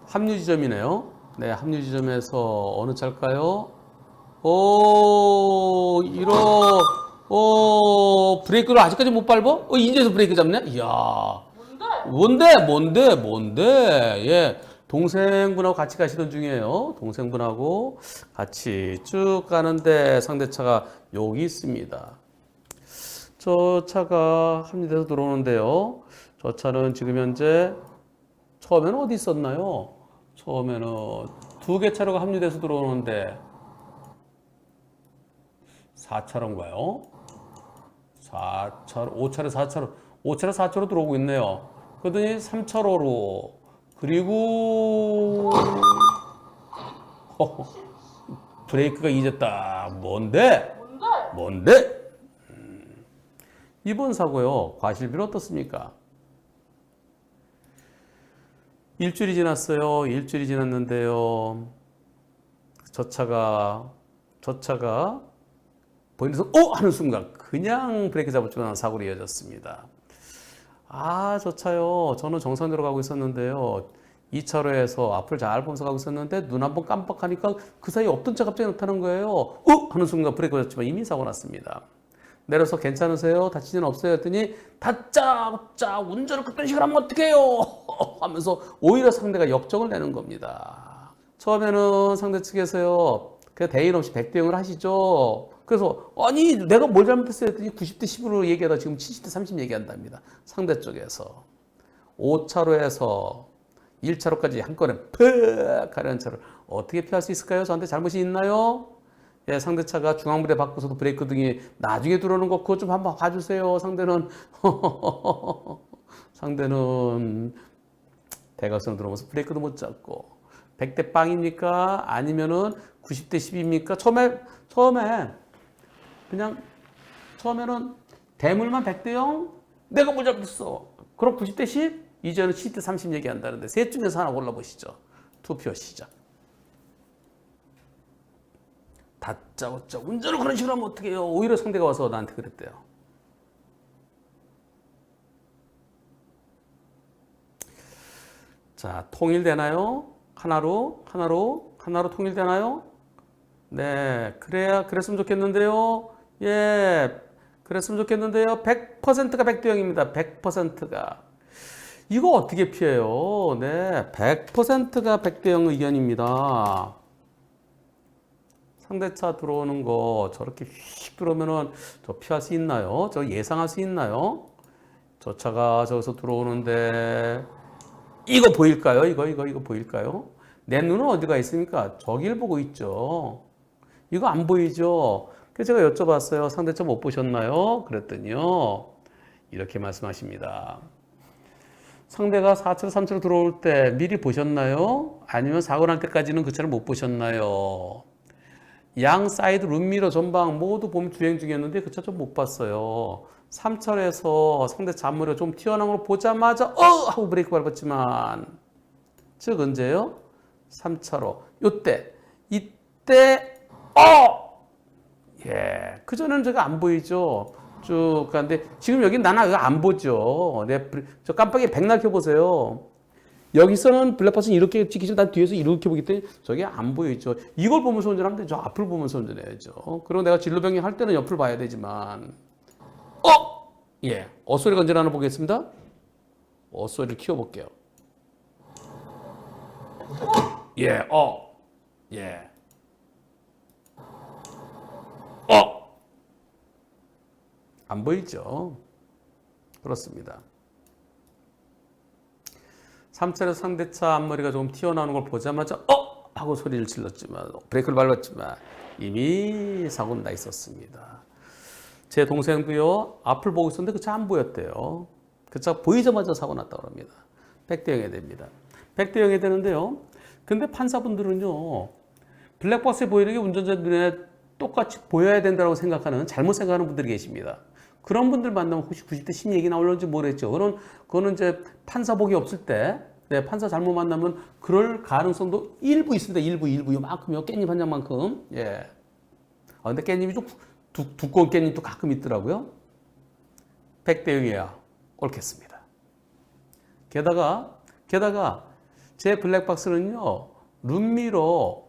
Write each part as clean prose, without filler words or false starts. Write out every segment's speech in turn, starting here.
합류 지점이네요. 네, 합류 지점에서 어느 차일까요? 오, 브레이크를 아직까지 못 밟어? 이제서 브레이크 잡네? 이야. 뭔데? 예. 동생분하고 같이 가시던 중이에요. 동생분하고 같이 쭉 가는데 상대차가 여기 있습니다. 저 차가 합류돼서 들어오는데요. 저 차는 지금 현재 처음에는 어디 있었나요? 처음에는 두 개 차로가 합류돼서 들어오는데 4차로인가요? 4차로, 5차로, 4차로, 5차로, 4차로 들어오고 있네요. 그러더니 3차로로 그리고 브레이크가 잊었다. 뭔데? 이번 사고요. 과실비는 어떻습니까? 일주일이 지났어요. 일주일이 지났는데요. 저 차가 보이면서 하는 순간 그냥 브레이크 잡을 줄 아는 사고로 이어졌습니다. 저 차요. 저는 정상대로 가고 있었는데요. 2차로에서 앞을 잘 보면서 가고 있었는데 눈 한번 깜빡하니까 그 사이에 없던 차 갑자기 나타난 거예요. 하는 순간 브레이크가 잡지만 이미 사고 났습니다. 내려서 괜찮으세요? 다치진 없어요? 했더니 다짜 운전을 그딴 식으로 하면 어떡해요? 하면서 오히려 상대가 역정을 내는 겁니다. 처음에는 상대 측에서요. 그냥 대인 없이 100대 0을 하시죠. 그래서 아니 내가 뭘 잘못했어요? 했더니 90대 10으로 얘기하다 지금 70대 30 얘기한답니다. 상대 쪽에서. 5차로에서 1차로까지 한꺼번에 퍽 가려는 차를 어떻게 피할 수 있을까요? 저한테 잘못이 있나요? 예, 상대차가 중앙부대 바꿔서도 브레이크 등이 나중에 들어오는 거 그거 좀 한번 봐주세요. 상대는 대각선으로 들어오면서 브레이크도 못 잡고 100대 빵입니까? 아니면은 90대 10입니까? 처음에는 대물만 100대 0? 내가 뭐 잘못했어? 그럼 90대 10? 이제는 70대 30 얘기한다는데 셋 중에서 하나 골라보시죠. 투표 시작. 다짜고짜 운전을 그런 식으로 하면 어떻게 해요? 오히려 상대가 와서 나한테 그랬대요. 자, 통일되나요? 하나로 통일되나요? 네, 그랬으면 좋겠는데요. 예, 그랬으면 좋겠는데요. 100%가 100대 0입니다. 100%가. 이거 어떻게 피해요? 네, 100%가 100대 0 의견입니다. 상대차 들어오는 거 저렇게 휙 들어오면은 저 피할 수 있나요? 저 예상할 수 있나요? 저 차가 저기서 들어오는데 이거 보일까요? 이거 보일까요? 내 눈은 어디가 있습니까? 저길 보고 있죠. 이거 안 보이죠? 그래서 제가 여쭤봤어요. 상대차 못 보셨나요? 그랬더니요. 이렇게 말씀하십니다. 상대가 4차로, 3차로 들어올 때 미리 보셨나요? 아니면 사고 날 때까지는 그 차를 못 보셨나요? 양 사이드 룸미러 전방 모두 보면 주행 중이었는데 그 차 좀 못 봤어요. 3차로에서 상대 잔머리가 좀 튀어나온 걸 보자마자 하고 브레이크 밟았지만 즉 언제요? 3차로 이때 예, 그전에는 제가 안 보이죠. 쭉 가는데 지금 여기 나는 안 보죠. 저 깜빡이 백날 켜보세요. 여기서는 블랙박스는 이렇게 찍히지만 난 뒤에서 이렇게 보기 때문에 저게 안 보이죠. 이걸 보면서 운전하면 되죠. 앞을 보면서 운전해야죠. 그리고 내가 진로 변경 할 때는 옆을 봐야 되지만 예, 어소리가 언제 나나 보겠습니다. 어소리를 키워볼게요. 예, 예, 안 보이죠. 그렇습니다. 3차로 상대차 앞머리가 조금 튀어나오는 걸 보자마자 하고 소리를 질렀지만 브레이크를 밟았지만 이미 사고는 나 있었습니다. 제 동생도요 앞을 보고 있었는데 그 차 안 보였대요. 그 차 보이자마자 사고 났다고 합니다. 100대 0이 됩니다. 100대 0이 되는데요. 근데 판사분들은요 블랙박스에 보이는 게 운전자 눈에 똑같이 보여야 된다고 생각하는 잘못 생각하는 분들이 계십니다. 그런 분들 만나면 혹시 90대 10 얘기 나올는지 모르겠죠. 그거는 이제 판사복이 없을 때, 네, 판사 잘못 만나면 그럴 가능성도 일부 있습니다. 일부 요만큼요. 깻잎 한 장만큼. 예. 근데 깻잎이 좀 두꺼운 깻잎도 가끔 있더라고요. 100대 0이야. 옳겠습니다. 게다가 제 블랙박스는요, 룸미러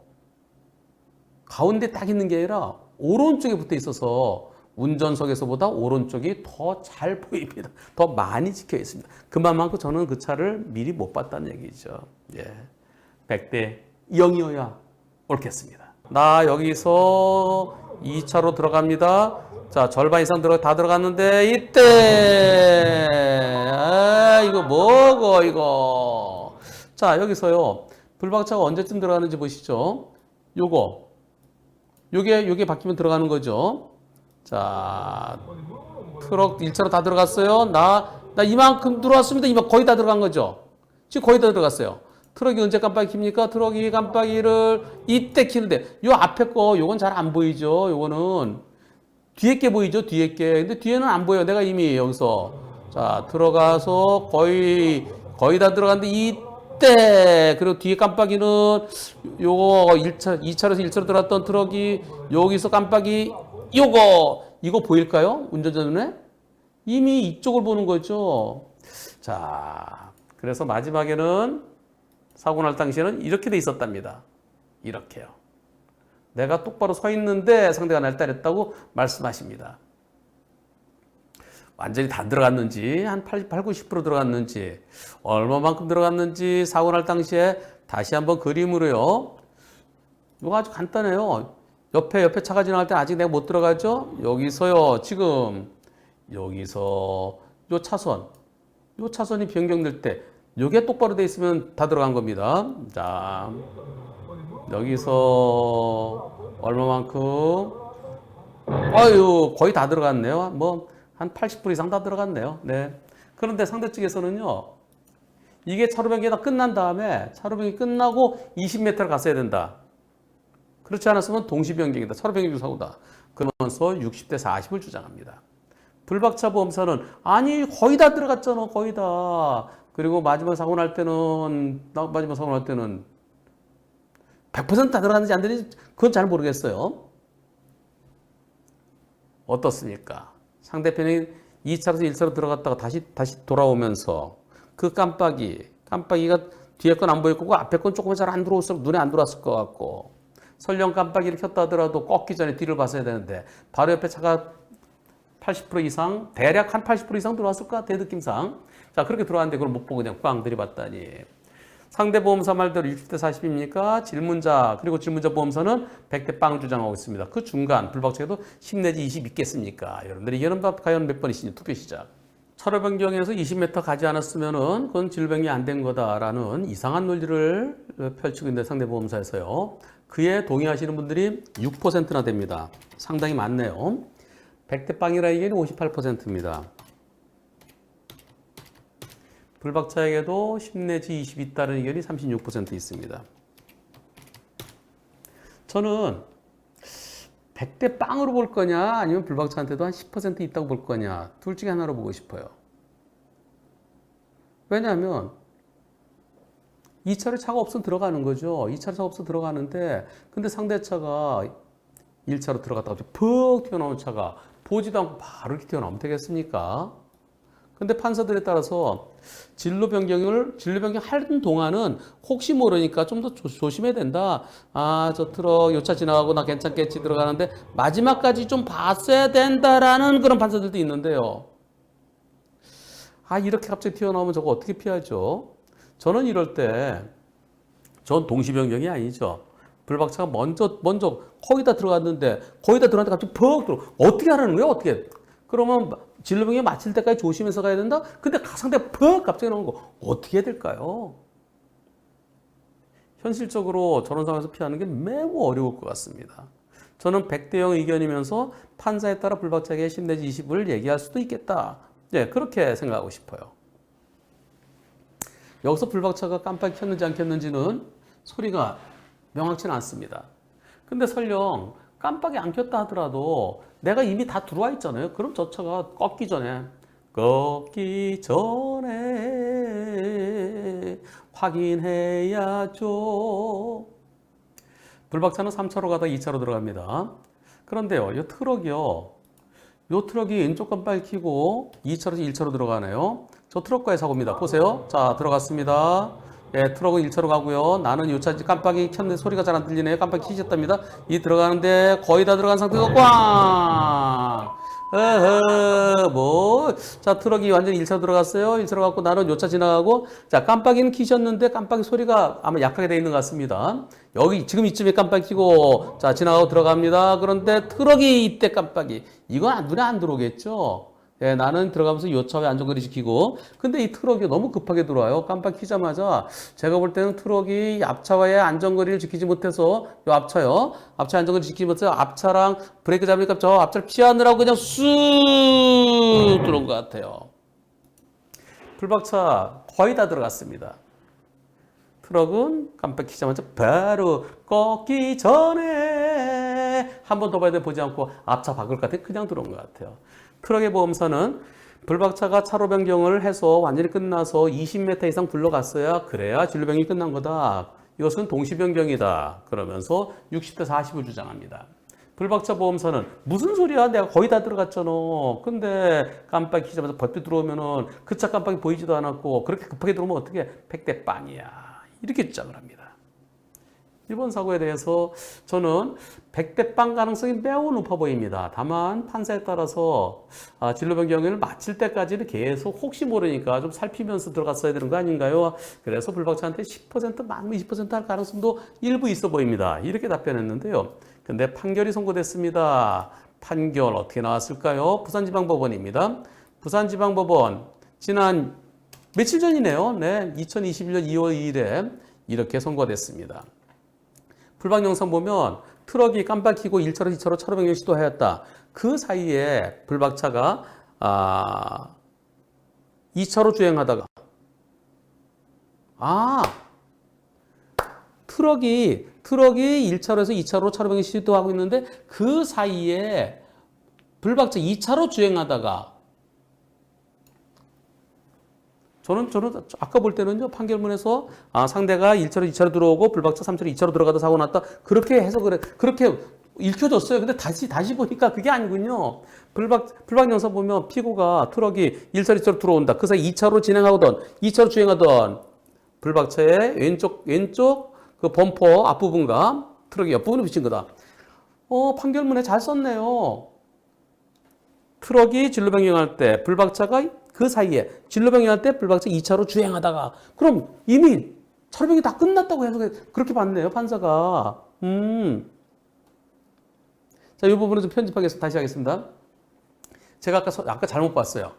가운데 딱 있는 게 아니라 오른쪽에 붙어 있어서 운전석에서보다 오른쪽이 더 잘 보입니다. 더 많이 찍혀 있습니다. 그만큼 저는 그 차를 미리 못 봤다는 얘기죠. 예. 100대 0이어야 옳겠습니다. 나 여기서 2차로 들어갑니다. 자, 절반 이상 다 들어갔는데, 이때! 이거 뭐고, 이거. 자, 여기서요. 불박차가 언제쯤 들어가는지 보시죠. 요게 바뀌면 들어가는 거죠. 자, 트럭 1차로 다 들어갔어요. 나 이만큼 들어왔습니다. 거의 다 들어간 거죠. 지금 거의 다 들어갔어요. 트럭이 언제 깜빡이 킵니까? 트럭이 깜빡이를 이때 키는데, 요 앞에 요건 잘 안 보이죠. 요거는 뒤에 게 보이죠. 뒤에 게. 근데 뒤에는 안 보여요. 내가 이미 여기서. 자, 들어가서 거의 다 들어갔는데, 이때, 그리고 뒤에 깜빡이는 요거 2차로서 1차로 들어갔던 트럭이 여기서 깜빡이 이거 보일까요? 운전자 눈에? 이미 이쪽을 보는 거죠. 자, 그래서 마지막에는 사고 날 당시에는 이렇게 돼 있었답니다. 이렇게요. 내가 똑바로 서 있는데 상대가 날 때렸다고 말씀하십니다. 완전히 다 들어갔는지, 한 90% 들어갔는지, 얼마만큼 들어갔는지 사고 날 당시에 다시 한번 그림으로요. 이거 아주 간단해요. 옆에 차가 지나갈 때 아직 내가 못 들어가죠? 여기서요, 지금, 여기서, 요 차선이 변경될 때, 요게 똑바로 돼 있으면 다 들어간 겁니다. 자, 여기서, 얼마만큼, 거의 다 들어갔네요. 한 80% 이상 다 들어갔네요. 네. 그런데 상대 측에서는요, 이게 차로 변경이 다 끝난 다음에, 차로 변경이 끝나고 20m를 갔어야 된다. 그렇지 않았으면 동시 변경이다. 차로 변경 중 사고다. 그러면서 60대 40을 주장합니다. 불박차 보험사는 아니 거의 다 들어갔잖아. 거의 다. 그리고 마지막 사고 날 때는 100%다 들어갔는지 안 되는지 그건 잘 모르겠어요. 어떻습니까? 상대편이 2차로에서 1차로 들어갔다가 다시 돌아오면서 그 깜빡이가 뒤에 건 안 보일 거고 앞에 건 조금 잘 안 들어왔을 눈에 안 들어왔을 것 같고 설령 깜빡이를 켰다 하더라도 꺾기 전에 뒤를 봤어야 되는데 바로 옆에 차가 80% 이상 대략 한 80% 이상 들어왔을 것 같아 느낌상. 자 그렇게 들어왔는데 그걸 못 보고 그냥 꽝 들이봤다니. 상대 보험사 말대로 60대 40입니까? 질문자 그리고 질문자 보험사는 100대 빵 주장하고 있습니다. 그 중간 불박차에도 10 내지 20 있겠습니까? 여러분들 의견은 과연 몇 번이시니 투표 시작. 차로 변경에서 20m 가지 않았으면은 그건 질병이 안 된 거다라는 이상한 논리를 펼치고 있는 상대 보험사에서요. 그에 동의하시는 분들이 6%나 됩니다. 상당히 많네요. 100대 빵이라 의견이 58%입니다. 불박차에게도 10 내지 20 있다는 의견이 36% 있습니다. 저는 100대 빵으로 볼 거냐 아니면 불박차한테도 한 10% 있다고 볼 거냐 둘 중에 하나로 보고 싶어요. 왜냐하면 2차로 차가 없으면 들어가는 거죠. 2차로 차가 없으면 들어가는데 근데 상대차가 1차로 들어갔다가 푹 튀어나온 차가 보지도 않고 바로 이렇게 튀어나오면 되겠습니까? 근데 판사들에 따라서 진로 변경하는 동안은 혹시 모르니까 좀 더 조심해야 된다. 아, 저 트럭 요 차 지나가고 나 괜찮겠지 들어가는데 마지막까지 좀 봤어야 된다라는 그런 판사들도 있는데요. 아, 이렇게 갑자기 튀어나오면 저거 어떻게 피하죠? 저는 이럴 때 전 동시 변경이 아니죠. 불박차가 먼저 거의 다 들어갔는데 갑자기 퍽 들어. 어떻게 하라는 거예요? 어떻게? 그러면 진로 변경이 마칠 때까지 조심해서 가야 된다? 근데 상대가 퍽 갑자기 나온 거 어떻게 해야 될까요? 현실적으로 저런 상황에서 피하는 게 매우 어려울 것 같습니다. 저는 100대 0 의견이면서 판사에 따라 불박차에게 10 내지 20을 얘기할 수도 있겠다. 네, 그렇게 생각하고 싶어요. 여기서 불박차가 깜빡이 켰는지 안 켰는지는 소리가 명확치는 않습니다. 근데 설령 깜빡이 안 켰다 하더라도 내가 이미 다 들어와 있잖아요. 그럼 저 차가 꺾기 전에 확인해야죠. 불박차는 3차로 가다 2차로 들어갑니다. 그런데요, 이 트럭이 왼쪽 깜빡이 켜고 2차로에서 1차로 들어가네요. 저 트럭과의 사고입니다. 보세요. 자, 들어갔습니다. 예, 트럭은 1차로 가고요. 나는 요 차 깜빡이 켰는데 소리가 잘 안 들리네요. 깜빡이 켜졌답니다. 이 들어가는데 거의 다 들어간 상태에서 꽝! 어허, 뭐. 자, 트럭이 완전히 1차로 들어갔어요. 1차로 갔고 나는 요 차 지나가고. 자, 깜빡이는 켜셨는데 깜빡이 소리가 아마 약하게 되어 있는 것 같습니다. 여기 지금 이쯤에 깜빡이 켜고 자, 지나가고 들어갑니다. 그런데 트럭이 이때 깜빡이. 이건 눈에 안 들어오겠죠? 예, 나는 들어가면서 요차에 안전거리 지키고 근데 이 트럭이 너무 급하게 들어와요. 깜빡 켜자마자 제가 볼 때는 트럭이 앞차와의 안전거리를 지키지 못해서 요 앞차요. 앞차 안전거리 지키지 못해서 앞차랑 브레이크 잡으니까 저 앞차를 피하느라고 그냥 쑥 들어온 것 같아요. 불박차 거의 다 들어갔습니다. 트럭은 깜빡 켜자마자 바로 꺾기 전에 한 번 더 봐야 돼 보지 않고 앞차 박을 것 같아 그냥 들어온 것 같아요. 트럭의 보험사는 불박차가 차로 변경을 해서 완전히 끝나서 20m 이상 굴러갔어야 그래야 진로 변경이 끝난 거다. 이것은 동시 변경이다. 그러면서 60대 40을 주장합니다. 불박차 보험사는 무슨 소리야? 내가 거의 다 들어갔잖아. 근데 깜빡이 켜자마자 벌떡 들어오면은 그 차 깜빡이 보이지도 않았고 그렇게 급하게 들어오면 어떻게 100대 빵이야. 이렇게 주장을 합니다. 이번 사고에 대해서 저는 100대 빵 가능성이 매우 높아 보입니다. 다만 판사에 따라서 진로 변경을 마칠 때까지는 계속 혹시 모르니까 좀 살피면서 들어갔어야 되는 거 아닌가요? 그래서 불박차한테 10% 많으면 20% 할 가능성도 일부 있어 보입니다. 이렇게 답변했는데요. 근데 판결이 선고됐습니다. 판결 어떻게 나왔을까요? 부산지방법원입니다. 부산지방법원 지난 며칠 전이네요. 네, 2021년 2월 2일에 이렇게 선고됐습니다. 불박 영상 보면 트럭이 깜빡 켜고 1차로 2차로 차로 변경 시도하였다. 그 사이에 불박차가 2차로 주행하다가 트럭이 1차로에서 2차로 차로 변경 시도하고 있는데 그 사이에 불박차 2차로 주행하다가 저는 아까 볼 때는요, 판결문에서 상대가 1차로 2차로 들어오고 불박차 3차로 2차로 들어가다 사고 났다. 그렇게 해석을 그렇게 읽혀졌어요. 근데 다시 보니까 그게 아니군요. 불박 영상 보면 피고가 트럭이 1차로 2차로 들어온다. 그 사이 2차로 진행하던 2차로 주행하던 불박차의 왼쪽 그 범퍼 앞부분과 트럭이 옆부분을 비친 거다. 판결문에 잘 썼네요. 트럭이 진로 변경할 때 불박차가 그 사이에 진로 변경할 때 불박차 2차로 주행하다가 그럼 이미 차로 변경이 다 끝났다고 해서 그렇게 봤네요 판사가. 자, 이 부분은 좀 편집하겠습니다. 다시 하겠습니다. 제가 아까 잘못 봤어요.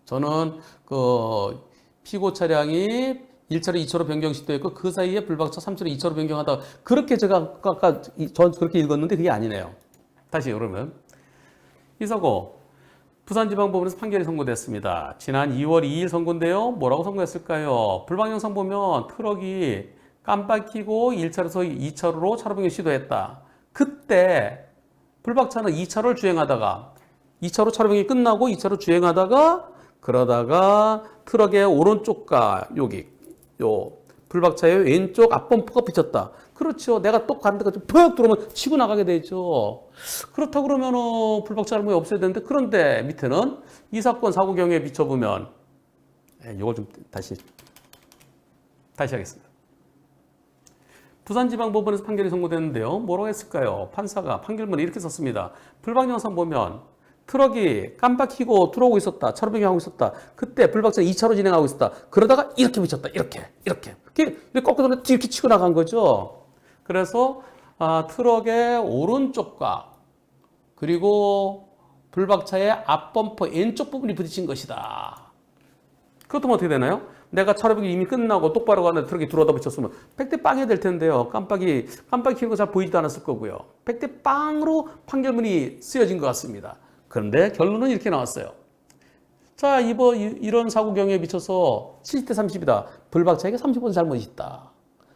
저는 그 피고 차량이 1차로 2차로 변경 시도했고 그 사이에 불박차 3차로 2차로 변경하다가 그렇게 제가 아까 전 그렇게 읽었는데 그게 아니네요. 다시 그러면 이 사고 부산지방법원에서 판결이 선고됐습니다. 지난 2월 2일 선고인데요. 뭐라고 선고했을까요? 불박 영상 보면 트럭이 깜빡 켜고 1차로에서 2차로로 차로 변경 시도했다. 그때 불박차는 2차로를 주행하다가 2차로 차로 변경이 끝나고 2차로 주행하다가 그러다가 트럭의 오른쪽과 요 불박차의 왼쪽 앞범퍼가 비쳤다. 그렇죠. 내가 똑 가는데 퍽 들어오면 치고 나가게 되죠. 그렇다고 그러면 불박차 잘못이 없어야 되는데 그런데 밑에는 이 사건 사고 경위에 비춰보면 이걸 좀 다시 하겠습니다. 부산지방법원에서 판결이 선고됐는데요. 뭐라고 했을까요? 판사가 판결문에 이렇게 썼습니다. 불박 영상 보면 트럭이 깜빡 켜고 들어오고 있었다. 차로 변경하고 있었다. 그때 불박차가 2차로 진행하고 있었다. 그러다가 이렇게 비쳤다. 이렇게 거꾸로 이렇게 치고 나간 거죠. 그래서 트럭의 오른쪽과 그리고 불박차의 앞범퍼 왼쪽 부분이 부딪힌 것이다. 그렇다면 어떻게 되나요? 내가 차로 변경이 이미 끝나고 똑바로 가는데 트럭이 들어오다 붙였으면 100대 빵이 될 텐데요. 깜빡이 켜는 거 잘 보이지도 않았을 거고요. 100대 빵으로 판결문이 쓰여진 것 같습니다. 그런데 결론은 이렇게 나왔어요. 자, 이런 사고 경우에 비춰서 70대 30이다. 불박차에게 30% 잘못이 있다.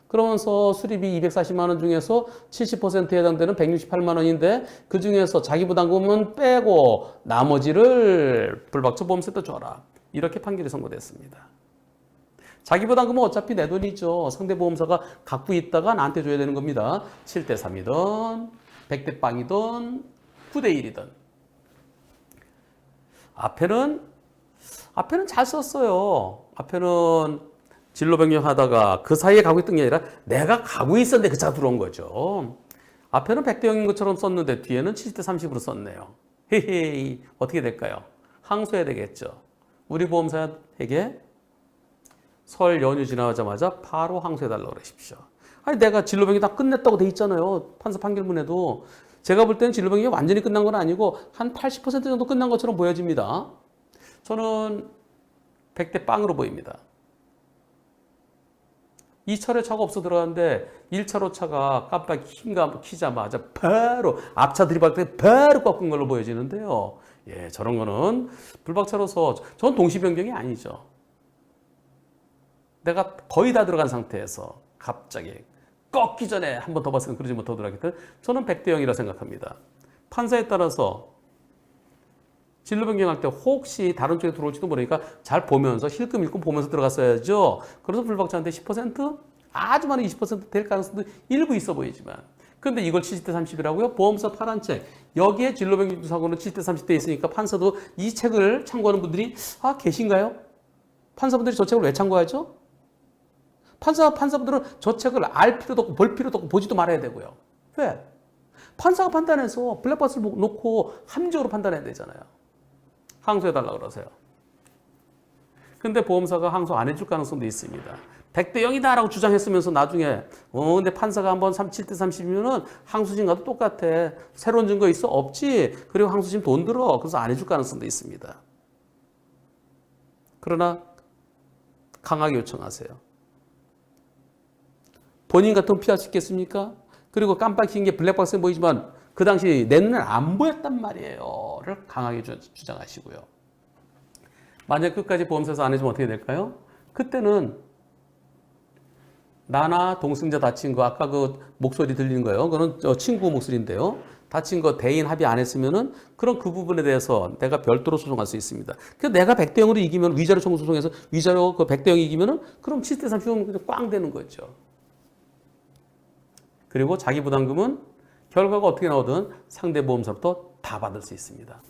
그러면서 수리비 240만 원 중에서 70%에 해당되는 168만 원인데 그 중에서 자기 부담금은 빼고 나머지를 불박차 보험세도 줘라. 이렇게 판결이 선고됐습니다. 자기 부담금은 어차피 내 돈이죠. 상대 보험사가 갖고 있다가 나한테 줘야 되는 겁니다. 7대 3이든 100대 빵이든 9대 1이든. 앞에는 앞에는 잘 썼어요. 앞에는 진로 변경하다가 그 사이에 가고 있던 게 아니라 내가 가고 있었는데 그 차가 들어온 거죠. 앞에는 100대 0인 것처럼 썼는데 뒤에는 70대 30으로 썼네요. 헤헤이 어떻게 될까요? 항소해야 되겠죠. 우리 보험사에게 설 연휴 지나자마자 바로 항소해달라고 그러십시오. 아니 내가 진로 변경 다 끝냈다고 돼 있잖아요. 판사 판결문에도. 제가 볼 때는 진로 변경이 완전히 끝난 건 아니고 한 80% 정도 끝난 것처럼 보여집니다. 저는 100대 빵으로 보입니다. 2차로 차가 없어 들어갔는데 1차로 차가 깜빡 키자마자 바로 앞차 들이받을 때 바로 꺾은 걸로 보여지는데요. 예, 저런 거는 불박차로서 전 동시 변경이 아니죠. 내가 거의 다 들어간 상태에서 갑자기 꺾기 전에 한 번 더 봤으면 그러지 못하더라도 저는 100대 0이라 생각합니다. 판사에 따라서 진로 변경할 때 혹시 다른 쪽에 들어올지도 모르니까 잘 보면서 힐끔 보면서 들어갔어야죠. 그래서 불박차한테 10% 아주 많은 20%될 가능성도 일부 있어 보이지만 근데 이걸 70대 30이라고요? 보험사 파란 책 여기에 진로 변경 사고는 70대 30대 있으니까 판사도 이 책을 참고하는 분들이 계신가요? 판사분들이 저 책을 왜 참고하죠? 판사분들은 저 책을 알 필요도 없고 볼 필요도 없고 보지도 말아야 되고요. 왜? 판사가 판단해서 블랙박스를 놓고 합리적으로 판단해야 되잖아요. 항소해달라고 그러세요. 근데 보험사가 항소 안 해줄 가능성도 있습니다. 100대 0이다라고 주장했으면서 나중에 근데 판사가 한번 7대 30이면은 항소심 과도 똑같아. 새로운 증거 있어? 없지. 그리고 항소심 돈 들어. 그래서 안 해줄 가능성도 있습니다. 그러나 강하게 요청하세요. 본인 같으면 피할 수 있겠습니까? 그리고 깜빡인 게 블랙박스에 보이지만 그 당시 내 눈에 안 보였단 말이에요.를 강하게 주장하시고요. 만약 끝까지 보험사에서 안 해주면 어떻게 될까요? 그때는 나나 동승자 다친 거 아까 그 목소리 들리는 거예요. 그건 친구 목소리인데요. 다친 거 대인 합의 안 했으면은 그럼 그 부분에 대해서 내가 별도로 소송할 수 있습니다. 그래서 내가 100대 0으로 이기면 위자료 청구 소송에서 위자료 그 100대 0 이기면은 그럼 70대 30은 꽝 되는 거죠. 그리고 자기 부담금은 결과가 어떻게 나오든 상대 보험사부터 다 받을 수 있습니다.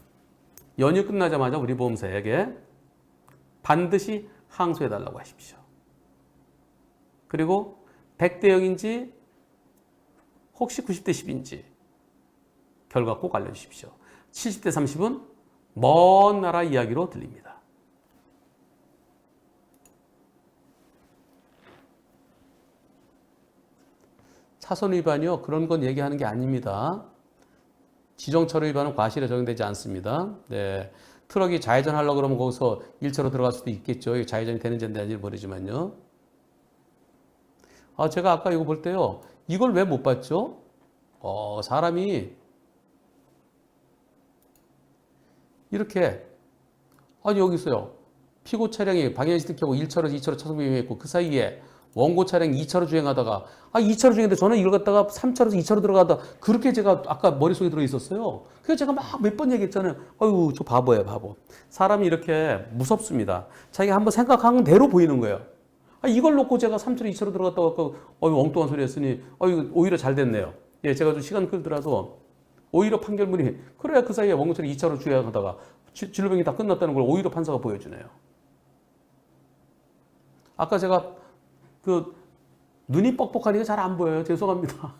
연휴 끝나자마자 우리 보험사에게 반드시 항소해달라고 하십시오. 그리고 100대 0인지 혹시 90대 10인지 결과 꼭 알려주십시오. 70대 30은 먼 나라 이야기로 들립니다. 차선 위반이요. 그런 건 얘기하는 게 아닙니다. 지정차로 위반은 과실에 적용되지 않습니다. 네. 트럭이 좌회전 하려고 그러면 거기서 1차로 들어갈 수도 있겠죠. 좌회전이 되는지 안 되는지 모르지만요. 제가 아까 이거 볼 때요. 이걸 왜 못 봤죠? 사람이 이렇게 여기 있어요. 피고 차량이 방향시트 켜고 1차로 2차로 차선 위반했고 그 사이에 원고 차량 2차로 주행하다가 2차로 주행했는데 저는 이걸 갖다가 3차로에서 2차로 들어가다 그렇게 제가 아까 머릿속에 들어 있었어요. 그래서 제가 막 몇 번 얘기했잖아요. 아유 저 바보예요 바보. 사람이 이렇게 무섭습니다. 자기가 한번 생각한 대로 보이는 거예요. 이걸 놓고 제가 3차로 2차로 들어갔다고 아까 엉뚱한 소리 했으니 오히려 잘 됐네요. 예, 제가 좀 시간 끌더라도 오히려 판결문이 그래야 그 사이에 원고 차량 2차로 주행하다가 진로변경이 다 끝났다는 걸 오히려 판사가 보여주네요. 아까 제가 눈이 뻑뻑하니까 잘 안 보여요. 죄송합니다.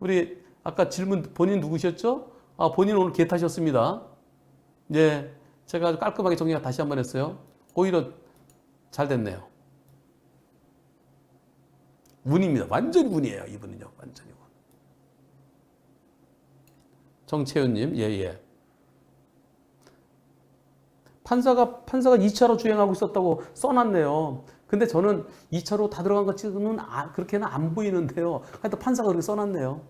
우리 아까 질문 본인 누구셨죠? 본인 오늘 개 타셨습니다. 네, 제가 아주 깔끔하게 정리가 다시 한번 했어요. 오히려 잘 됐네요. 운입니다. 완전히 운이에요. 이분은요. 완전히 운. 정채윤님, 예. 판사가 2차로 주행하고 있었다고 써놨네요. 근데 저는 2차로 다 들어간 것 치고는 그렇게는 안 보이는데요. 하여튼 판사가 그렇게 써놨네요.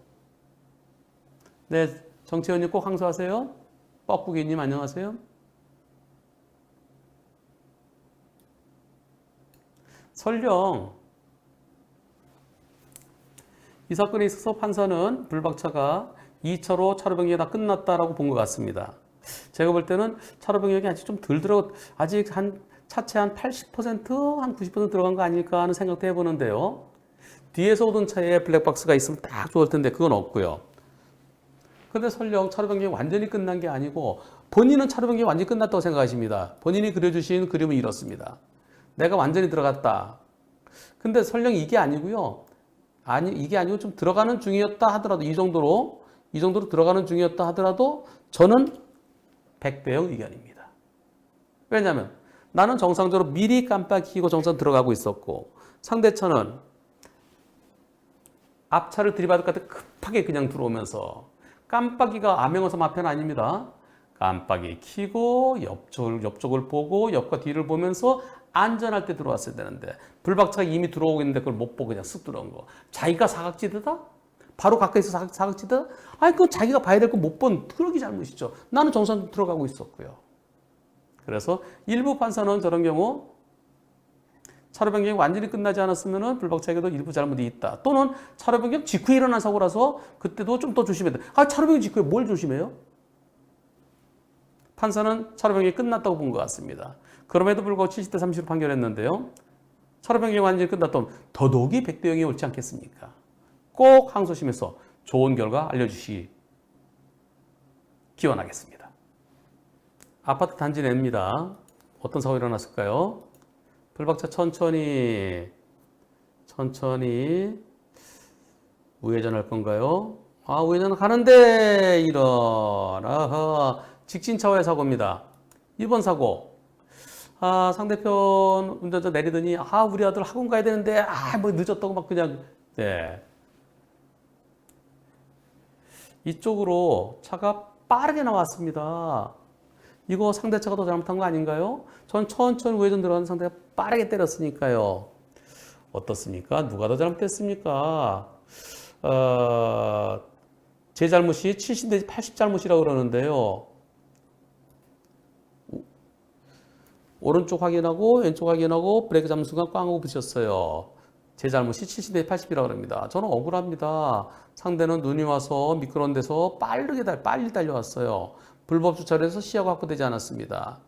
네, 정채원님 꼭 항소하세요. 뻐꾸기님 안녕하세요. 설령 이 사건에 있어서 판사는 불박차가 2차로 차로 변경이 다 끝났다라고 본 것 같습니다. 제가 볼 때는 차로 변경이 아직 좀 덜 들어, 아직 차체 한 80%, 한 90% 들어간 거 아닐까 하는 생각도 해보는데요. 뒤에서 오던 차에 블랙박스가 있으면 딱 좋을 텐데 그건 없고요. 근데 설령 차로 변경이 완전히 끝난 게 아니고 본인은 차로 변경이 완전히 끝났다고 생각하십니다. 본인이 그려주신 그림은 이렇습니다. 내가 완전히 들어갔다. 근데 설령 이게 아니고요. 이게 아니고 좀 들어가는 중이었다 하더라도 이 정도로 들어가는 중이었다 하더라도 저는 100대 0 의견입니다. 왜냐하면 나는 정상적으로 미리 깜빡이고 정상 들어가고 있었고 상대차는 앞차를 들이받을 것 같아 급하게 그냥 들어오면서 깜빡이가 암행어사 마편 아닙니다. 깜빡이 켜고 옆쪽을 보고 옆과 뒤를 보면서 안전할 때 들어왔어야 되는데 불박차가 이미 들어오고 있는데 그걸 못 보고 그냥 쓱 들어온 거. 자기가 사각지대다? 바로 가까이서 사각지대다? 아니 그건 자기가 봐야 될 거 못 본 그러기 잘못이죠. 나는 정상 들어가고 있었고요. 그래서 일부 판사는 저런 경우 차로 변경이 완전히 끝나지 않았으면 불박차에게도 일부 잘못이 있다. 또는 차로 변경 직후에 일어난 사고라서 그때도 좀 더 조심해야 돼. 차로 변경 직후에 뭘 조심해요? 판사는 차로 변경이 끝났다고 본 것 같습니다. 그럼에도 불구하고 70대 30으로 판결했는데요. 차로 변경이 완전히 끝났다면 더더욱이 100대 0이 옳지 않겠습니까? 꼭 항소심에서 좋은 결과 알려주시기 기원하겠습니다. 아파트 단지 내입니다. 어떤 사고가 일어났을까요? 불박차 천천히 우회전할 건가요? 우회전 가는데 이런 직진차와의 사고입니다. 1번 사고. 상대편 운전자 내리더니 우리 아들 학원 가야 되는데 뭐 늦었다고 막 그냥 이쪽으로 차가 빠르게 나왔습니다. 이거 상대차가 더 잘못한 거 아닌가요? 전 천천히 우회전 들어가는 상대가 빠르게 때렸으니까요. 어떻습니까? 누가 더 잘못했습니까? 제 잘못이 70 내지 80 잘못이라고 그러는데요. 오른쪽 확인하고 왼쪽 확인하고 브레이크 잡는 순간 꽝 하고 부셨어요. 제 잘못이 70 내지 80이라고 합니다. 저는 억울합니다. 상대는 눈이 와서 미끄러운 데서 빨리 달려왔어요. 불법 주차를 해서 시야가 확보되지 않았습니다.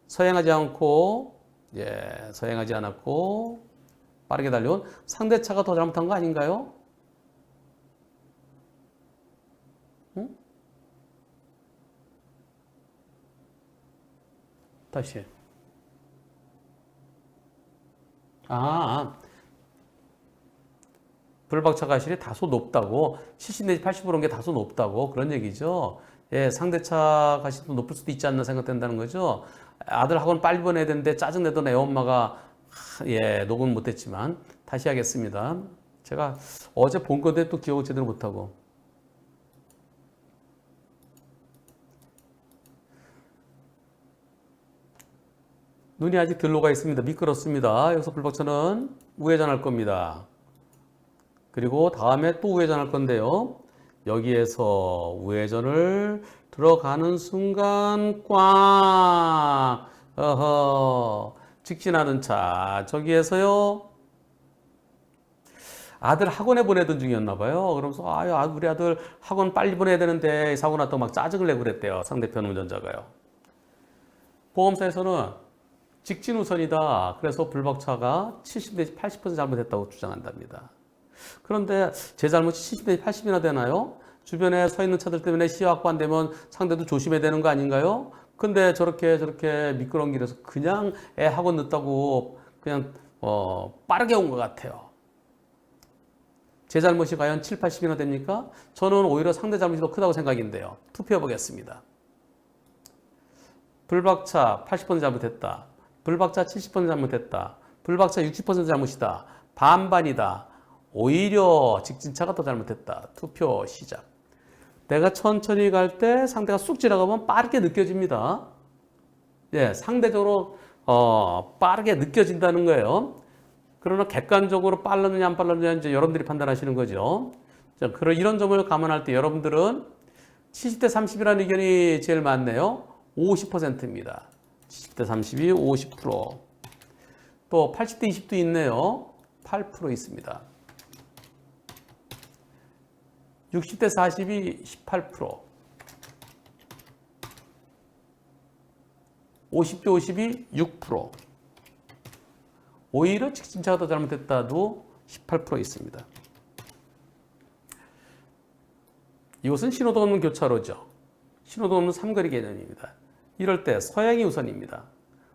서행하지 않고 빠르게 달려온 상대차가 더 잘못한 거 아닌가요? 응? 다시. 불박차 가실이 다소 높다고 70 내지 80으로 온 게 다소 높다고 그런 얘기죠. 상대차 가실도 높을 수도 있지 않나 생각된다는 거죠. 아들 학원 빨리 보내야 되는데 짜증내던 애 엄마가 녹음 못했지만 다시 하겠습니다. 제가 어제 본 건데 또 기억을 제대로 못하고. 눈이 아직 덜 녹아 있습니다. 미끄럽습니다. 여기서 불박차는 우회전할 겁니다. 그리고 다음에 또 우회전할 건데요. 여기에서 우회전을 들어가는 순간 꽝! 직진하는 차 저기에서요. 아들 학원에 보내던 중이었나 봐요. 그러면서 우리 아들 학원 빨리 보내야 되는데 사고 났다고 막 짜증을 내고 그랬대요. 상대편 운전자가요. 보험사에서는 직진 우선이다. 그래서 불박차가 70 내지 80% 잘못했다고 주장한답니다. 그런데 제 잘못이 70 내지 80이나 되나요? 주변에 서 있는 차들 때문에 시야 확보 안 되면 상대도 조심해야 되는 거 아닌가요? 근데 저렇게 미끄러운 길에서 그냥 애 학원 늦다고 그냥 빠르게 온 것 같아요. 제 잘못이 과연 7, 80이나 됩니까? 저는 오히려 상대 잘못이 더 크다고 생각인데요. 투표해 보겠습니다. 불박차 80% 잘못했다. 불박차 70% 잘못했다. 불박차 60% 잘못이다. 반반이다. 오히려 직진차가 더 잘못했다. 투표 시작. 내가 천천히 갈 때 상대가 쑥 지나가면 빠르게 느껴집니다. 상대적으로 빠르게 느껴진다는 거예요. 그러나 객관적으로 빨랐느냐 안 빨랐느냐 이제 여러분들이 판단하시는 거죠. 자, 이런 점을 감안할 때 여러분들은 70대 30이라는 의견이 제일 많네요. 50%입니다. 70대 30이 50%. 또 80대 20도 있네요. 8% 있습니다. 60대 40이 18%. 50대 50이 6%. 오히려 직진차가 더 잘못했다도 18% 있습니다. 이곳은 신호도 없는 교차로죠. 신호도 없는 삼거리 개념입니다. 이럴 때 서행이 우선입니다.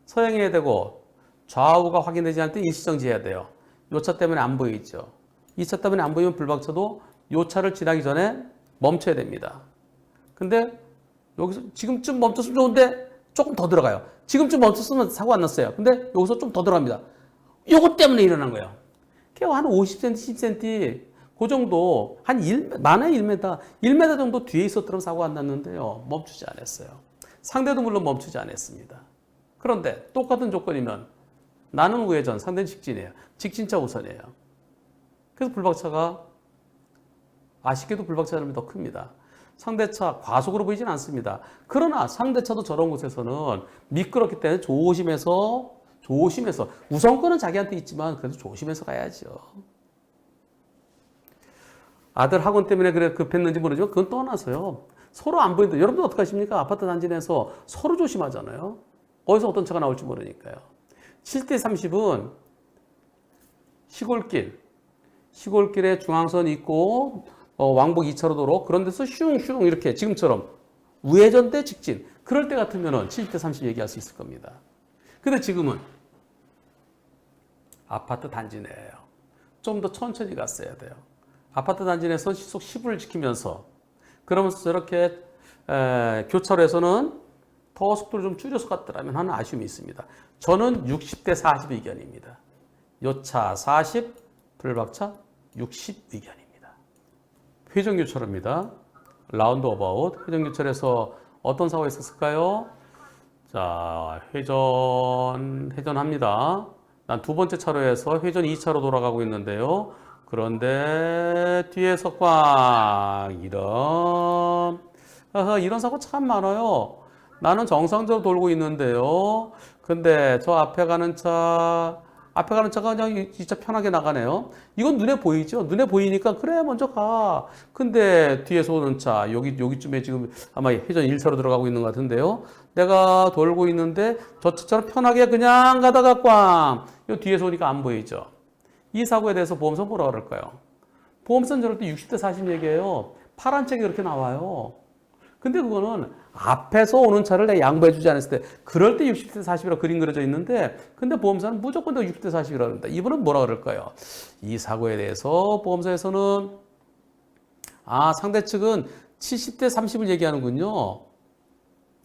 서행해야 되고 좌우가 확인되지 않을 때 일시정지해야 돼요. 요 차 때문에 안 보이죠. 이 차 때문에 안 보이면 불박차도 요 차를 지나기 전에 멈춰야 됩니다. 근데 여기서 지금쯤 멈췄으면 좋은데 조금 더 들어가요. 지금쯤 멈췄으면 사고 안 났어요. 근데 여기서 좀 더 들어갑니다. 요것 때문에 일어난 거예요. 한 50cm, 10cm 그 정도 한 1, 많아야 1m, 1m 정도 뒤에 있었더라면 사고 안 났는데요. 멈추지 않았어요. 상대도 물론 멈추지 않았습니다. 그런데 똑같은 조건이면 나는 우회전, 상대는 직진이에요. 직진차 우선이에요. 그래서 불박차가 아쉽게도 불박차 자금이 더 큽니다. 상대차 과속으로 보이진 않습니다. 그러나 상대차도 저런 곳에서는 미끄럽기 때문에 조심해서 우선권은 자기한테 있지만 그래도 조심해서 가야죠. 아들 학원 때문에 그래 급했는지 모르지만 그건 떠나서요. 서로 안 보이는데 여러분들 어떡하십니까? 아파트 단지 내에서 서로 조심하잖아요. 어디서 어떤 차가 나올지 모르니까요. 7대 30은 시골길에 중앙선 있고 왕복 2차로 도로 그런 데서 슝슝 이렇게 지금처럼 우회전 대 직진 그럴 때 같으면 70대 30 얘기할 수 있을 겁니다. 근데 지금은 아파트 단지 내예요. 좀 더 천천히 갔어야 돼요. 아파트 단지 내에서 시속 10을 지키면서 그러면서 저렇게 교차로에서는 더 속도를 좀 줄여서 갔더라면 하는 아쉬움이 있습니다. 저는 60대 40 의견입니다. 요차 40, 불박차 60 의견입니다. 회전교차로입니다. 라운드 어바웃. 회전교차로에서 어떤 사고가 있었을까요? 자, 회전합니다. 난 두 번째 차로에서 회전 2차로 돌아가고 있는데요. 그런데 뒤에서 꽝 이런 사고 참 많아요. 나는 정상적으로 돌고 있는데요. 근데 저 앞에 가는 차가 그냥 진짜 편하게 나가네요. 이건 눈에 보이죠? 눈에 보이니까 그래 먼저 가. 근데 뒤에서 오는 차 여기쯤에 지금 아마 회전 1차로 들어가고 있는 것 같은데요. 내가 돌고 있는데 저 차처럼 편하게 그냥 가다가 꽝. 이 뒤에서 오니까 안 보이죠? 이 사고에 대해서 보험사 뭐라 그럴까요? 보험사는 저럴 때 60대 40 얘기예요. 파란 책이 그렇게 나와요. 근데 그거는 앞에서 오는 차를 내가 양보해주지 않았을 때 그럴 때 60대 40이라고 그림 그려져 있는데 근데 보험사는 무조건 60대 40이라고 합니다. 이분은 뭐라 그럴까요? 이 사고에 대해서 보험사에서는 상대 측은 70대 30을 얘기하는군요.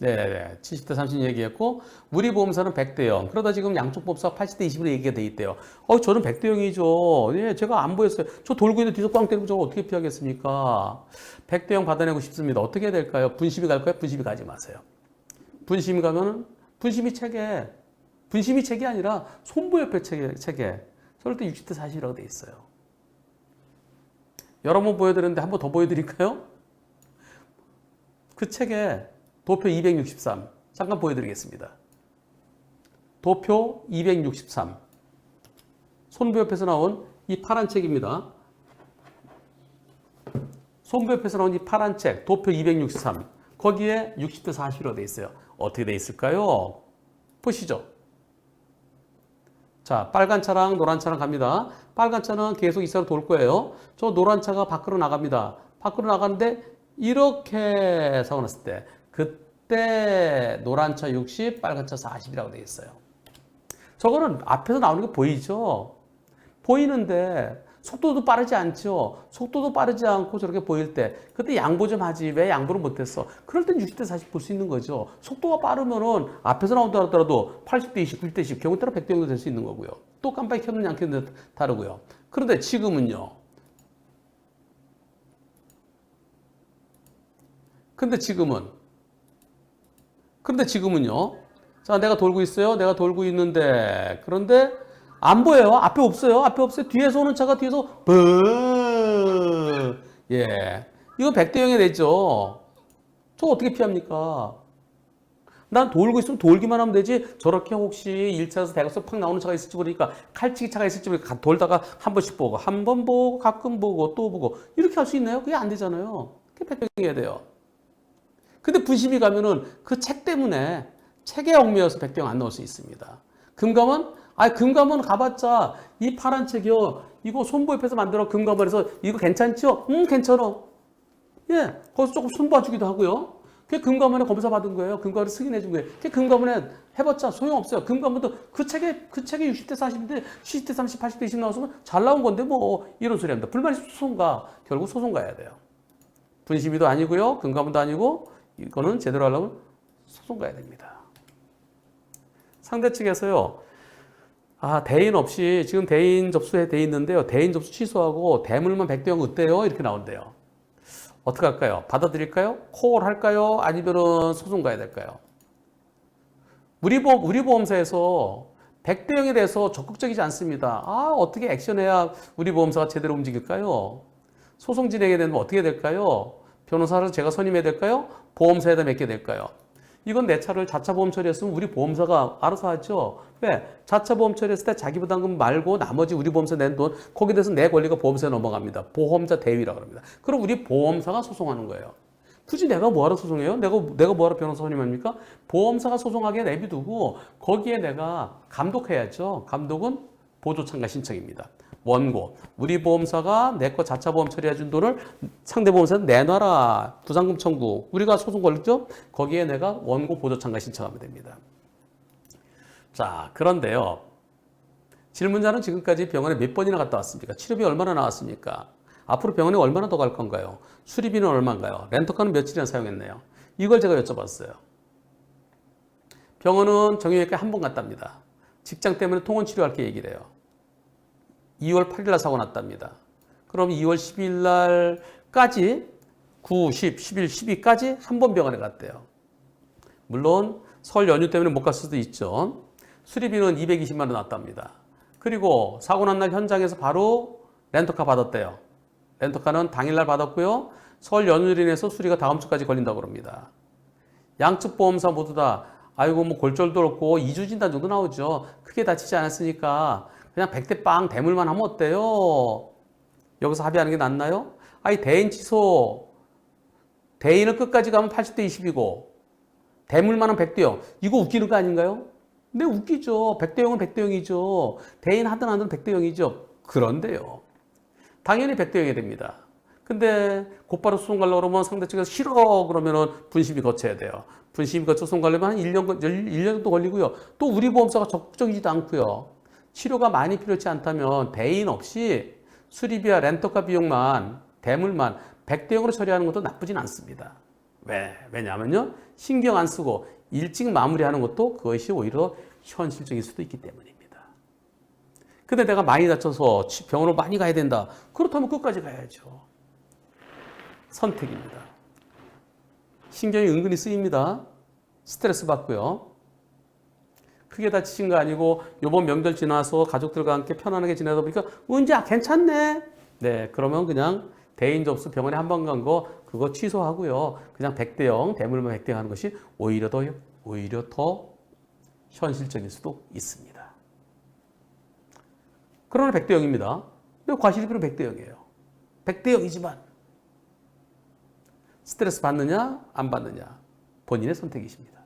네, 70대 30 얘기했고 우리 보험사는 100대 0. 그러다 지금 양쪽 보험사가 80대 20으로 얘기가 돼 있대요. 저는 100대 0이죠. 예, 제가 안 보였어요. 저 돌고 있는데 뒤에서 꽝 때리면 저걸 어떻게 피하겠습니까? 100대 0 받아내고 싶습니다. 어떻게 해야 될까요? 분심이 갈까요? 분심이 가지 마세요. 분심이 가면은 분심이 책이 아니라 손부옆에 책에 저럴 때 60대 40이라고 돼 있어요. 여러 번 보여드렸는데 한 번 더 보여드릴까요? 그 책에 도표 263 잠깐 보여드리겠습니다. 도표 263 손부 옆에서 나온 이 파란 책입니다. 손부 옆에서 나온 이 파란 책 도표 263 거기에 60대 40이라고 돼 있어요. 어떻게 돼 있을까요? 보시죠. 자, 빨간 차랑 노란 차랑 갑니다. 빨간 차는 계속 이 차로 돌 거예요. 저 노란 차가 밖으로 나갑니다. 밖으로 나가는데 이렇게 사고 났을 때 그때 노란 차 60, 빨간 차 40이라고 되어 있어요. 저거는 앞에서 나오는 게 보이죠? 보이는데 속도도 빠르지 않죠? 속도도 빠르지 않고 저렇게 보일 때 그때 양보 좀 하지 왜 양보를 못했어? 그럴 땐 60대 40 볼 수 있는 거죠. 속도가 빠르면은 앞에서 나온다 하더라도 80대 20, 90대 10 경우 따라 100대 0도 될 수 있는 거고요. 또 깜빡이 켰는지 안 켰는지 다르고요. 그런데 지금은요. 근데 지금은요. 자, 내가 돌고 있어요. 내가 돌고 있는데 그런데 안 보여요. 앞에 없어요. 뒤에서 오는 차가 뒤에서 예. 이건 100대 0이 되죠. 저 어떻게 피합니까? 난 돌고 있으면 돌기만 하면 되지. 저렇게 혹시 1차에서 대각선 팍 나오는 차가 있을지 모르니까 칼치기 차가 있을지 모르니까 돌다가 한 번씩 보고 한 번 보고 가끔 보고 또 보고 이렇게 할 수 있나요? 그게 안 되잖아요. 그게 100대 0이 돼요. 근데 분심이 가면은 그 책 때문에 책에 얽매여서 100대 0 안 넣을 수 있습니다. 금감원 가봤자 이 파란 책이요. 이거 손부 옆에서 만들어 금감원에서 이거 괜찮죠? 괜찮어. 예, 거기서 조금 손봐주기도 하고요. 그게 금감원에 검사 받은 거예요. 금감원에 승인해 준 거예요. 그게 금감원에 해봤자 소용없어요. 금감원도 그 책에 60대 40인데 70대 30, 80대 20 나왔으면 잘 나온 건데 뭐 이런 소리 합니다. 불만 있으면 소송가. 결국 소송 가야 돼요. 분심위도 아니고요. 금감원도 아니고 이거는 제대로 하려면 소송 가야 됩니다. 상대 측에서요. 대인 없이 지금 대인 접수에 돼 있는데요. 대인 접수 취소하고 대물만 100대 0 어때요? 이렇게 나온대요. 어떻게 할까요? 받아들일까요? 콜 할까요? 아니면은 소송 가야 될까요? 우리 보험사에서 100대 0에 대해서 적극적이지 않습니다. 어떻게 액션해야 우리 보험사가 제대로 움직일까요? 소송 진행에 되면 어떻게 될까요? 변호사를 제가 선임해야 될까요? 보험사에다 맡게 될까요? 이건 내 차를 자차 보험 처리했으면 우리 보험사가 알아서 하죠. 왜? 자차 보험 처리했을 때 자기 부담금 말고 나머지 우리 보험사 낸 돈, 거기에 대해서 내 권리가 보험사에 넘어갑니다. 보험자 대위라고 합니다. 그럼 우리 보험사가 소송하는 거예요. 굳이 내가 뭐하러 소송해요? 내가 뭐하러 변호사 선임합니까? 보험사가 소송하게 내비두고 거기에 내가 감독해야죠. 감독은 보조 참가 신청입니다. 원고, 우리 보험사가 내 거 자차 보험 처리해준 돈을 상대 보험사한테 내놔라. 구상금 청구. 우리가 소송 걸렸죠? 거기에 내가 원고 보조 참가 신청하면 됩니다. 자, 그런데요. 질문자는 지금까지 병원에 몇 번이나 갔다 왔습니까? 치료비 얼마나 나왔습니까? 앞으로 병원에 얼마나 더 갈 건가요? 수리비는 얼마인가요? 렌터카는 며칠이나 사용했나요? 이걸 제가 여쭤봤어요. 병원은 정형외과 한 번 갔답니다. 직장 때문에 통원 치료할 게 얘기를 해요. 2월 8일 날 사고 났답니다. 그럼 2월 12일 날까지 9, 10, 11, 12까지 한 번 병원에 갔대요. 물론 설 연휴 때문에 못 갔을 수도 있죠. 수리비는 220만 원 났답니다. 그리고 사고 난 날 현장에서 바로 렌터카 받았대요. 렌터카는 당일날 받았고요. 설 연휴로 인해서 수리가 다음 주까지 걸린다고 합니다. 양측 보험사 모두 다 아이고 뭐 골절도 없고 2주 진단 정도 나오죠. 크게 다치지 않았으니까 그냥 100대 빵 대물만 하면 어때요? 여기서 합의하는 게 낫나요? 대인 취소. 대인은 끝까지 가면 80대 20이고 대물만은 100대 0. 이거 웃기는 거 아닌가요? 네, 웃기죠. 100대 0은 100대 0이죠. 대인 하든 안 하든 100대 0이죠. 그런데요. 당연히 100대 0이 됩니다. 근데 곧바로 소송 가려고 그러면 상대 측에서 싫어 그러면은 분심이 거쳐야 돼요. 분심이 거쳐 소송 가려면 한 1년 정도 걸리고요. 또 우리 보험사가 적극적이지도 않고요. 치료가 많이 필요치 않다면 대인 없이 수리비와 렌터카 비용만 대물만 100대 0으로 처리하는 것도 나쁘진 않습니다. 왜냐하면요. 신경 안 쓰고 일찍 마무리하는 것도 그것이 오히려 현실적일 수도 있기 때문입니다. 근데 내가 많이 다쳐서 병원을 많이 가야 된다. 그렇다면 끝까지 가야죠. 선택입니다. 신경이 은근히 쓰입니다. 스트레스 받고요. 크게 다치신 거 아니고 이번 명절 지나서 가족들과 함께 편안하게 지내다 보니까 은지야 괜찮네. 네, 그러면 그냥 대인 접수 병원에 한 번 간 거 그거 취소하고요. 그냥 100대 0 대물만 100대 0 하는 것이 오히려 더 현실적일 수도 있습니다. 그러나 100대 0입니다. 근데 과실비는 100대 0이에요. 100대 0이지만 스트레스 받느냐 안 받느냐 본인의 선택이십니다.